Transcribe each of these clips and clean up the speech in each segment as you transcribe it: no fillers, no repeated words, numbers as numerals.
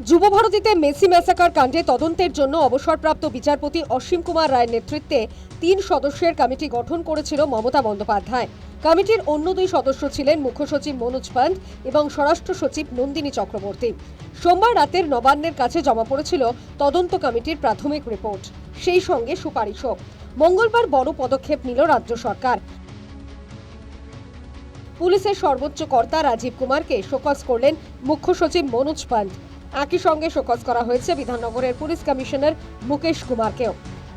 যুবভারতীতে Messi massacre কাণ্ডে তদন্তের জন্য অবসরপ্রাপ্ত বিচারপতি অসীম কুমার রায়ের নেতৃত্বে 3 সদস্যের কমিটি গঠন করেছিল মমতা বন্দ্যোপাধ্যায়। কমিটির অন্য 2 সদস্য ছিলেন মুখ্য সচিব মনোজ পান্ড এবং স্বরাষ্ট্র সচিব নন্দিনী চক্রবর্তী। সোমবার রাতের নবান্নের কাছে জমা পড়েছিল তদন্ত কমিটির প্রাথমিক রিপোর্ট, সেই সঙ্গে সুপারিশও। মঙ্গলবার বড় পদক্ষেপ নিল রাজ্য সরকার। পুলিশের সর্বোচ্চ কর্তা রাজীব কুমারকে শোকজ করলেন মুখ্য সচিব মনোজ পান্ড। একই সঙ্গে শোকজ করা হয়েছে বিধাননগরের পুলিশ কমিশনার মুকেশ কুমারকেও।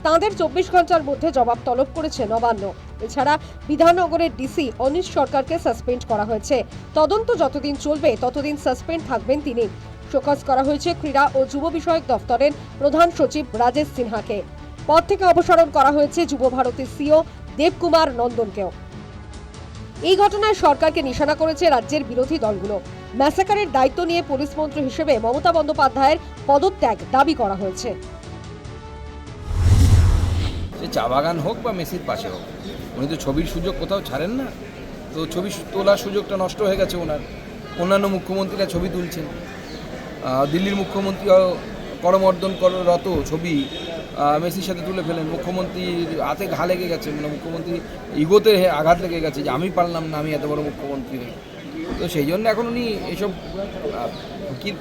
তাঁদের 24 ঘন্টার মধ্যে জবাব তলব করেছে নবান্ন। এছাড়া বিধাননগরের ডিসি অনিশ সরকারকে সাসপেন্ড করা হয়েছে। তদন্ত যতদিন চলবে ততদিন সাসপেন্ড থাকবেন তিনি। শোকজ করা হয়েছে ক্রীড়া ও যুব বিষয়ক দফতরের প্রধান সচিব রাজেশ সিনহাকে। পদ থেকে অপসারণ করা হয়েছে যুবভারতী সিও দেবকুমার নন্দনকেও। এই ঘটনায় সরকারকে নিশানা করেছে রাজ্যের বিরোধী দলগুলো। ম্যাসাকারের দায়িত্ব নিয়ে পুলিশ মন্ত্রী হিসেবে মমতা বন্দ্যোপাধ্যায়ের পদত্যাগ দাবি করা হয়েছে। চা বাগান হোক বা মেসির পাশে হোক, উনি তো ছবির সুযোগ কোথাও ছাড়েন না। তো ছবি তোলার সুযোগটা নষ্ট হয়ে গেছে ওনার। অন্যান্য মুখ্যমন্ত্রীরা ছবি তুলছেন। দিল্লির মুখ্যমন্ত্রী করমর্দনরত ছবি মেসির সাথে তুলে ফেলেন। মুখ্যমন্ত্রীর হাতে ঘা লেগে গেছে, মানে মুখ্যমন্ত্রী ইগোতে আঘাত লেগে গেছে যে আমি পারলাম না, আমি এত বড় মুখ্যমন্ত্রী হই। তো সেই জন্য এখন উনি এসব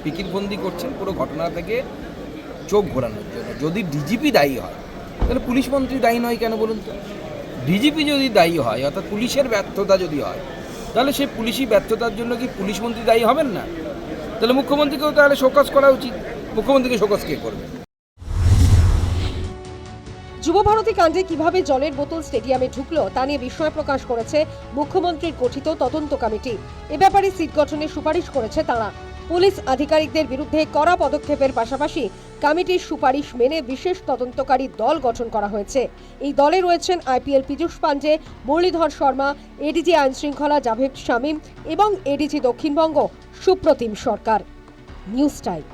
পিকিরবন্দি করছেন পুরো ঘটনা থেকে চোখ ঘোরানোর জন্য। যদি ডিজিপি দায়ী হয় তাহলে পুলিশ মন্ত্রী দায়ী নয় কেন বলুন তো? ডিজিপি যদি দায়ী হয়, অর্থাৎ পুলিশের ব্যর্থতা যদি হয়, তাহলে সেই পুলিশি ব্যর্থতার জন্য কি পুলিশ মন্ত্রী দায়ী হবেন না? তাহলে মুখ্যমন্ত্রীকেও তাহলে শোকজ করা উচিত। মুখ্যমন্ত্রীকে শোকজ কে করবে? যুবভারতী কাণ্ডে কিভাবে জলের বোতল স্টেডিয়ামে ঢুকলো তা নিয়ে বিস্ময় প্রকাশ করেছে মুখ্যমন্ত্রীর গঠিত তদন্ত কমিটি। এ ব্যাপারে সিট গঠনের সুপারিশ করেছে তারা। পুলিশ আধিকারিকদের বিরুদ্ধে কড়া পদক্ষেপের পাশাপাশি কমিটির সুপারিশ মেনে বিশেষ তদন্তকারী দল গঠন করা হয়েছে। এই দলে রয়েছেন আইপিএল পীযূষ পান্ডে, মুরলীধর শর্মা, এডিজি আইন শৃঙ্খলা জাভেদ শামীম এবং ADG Dakshinbanga Supratim Sarkar. News time.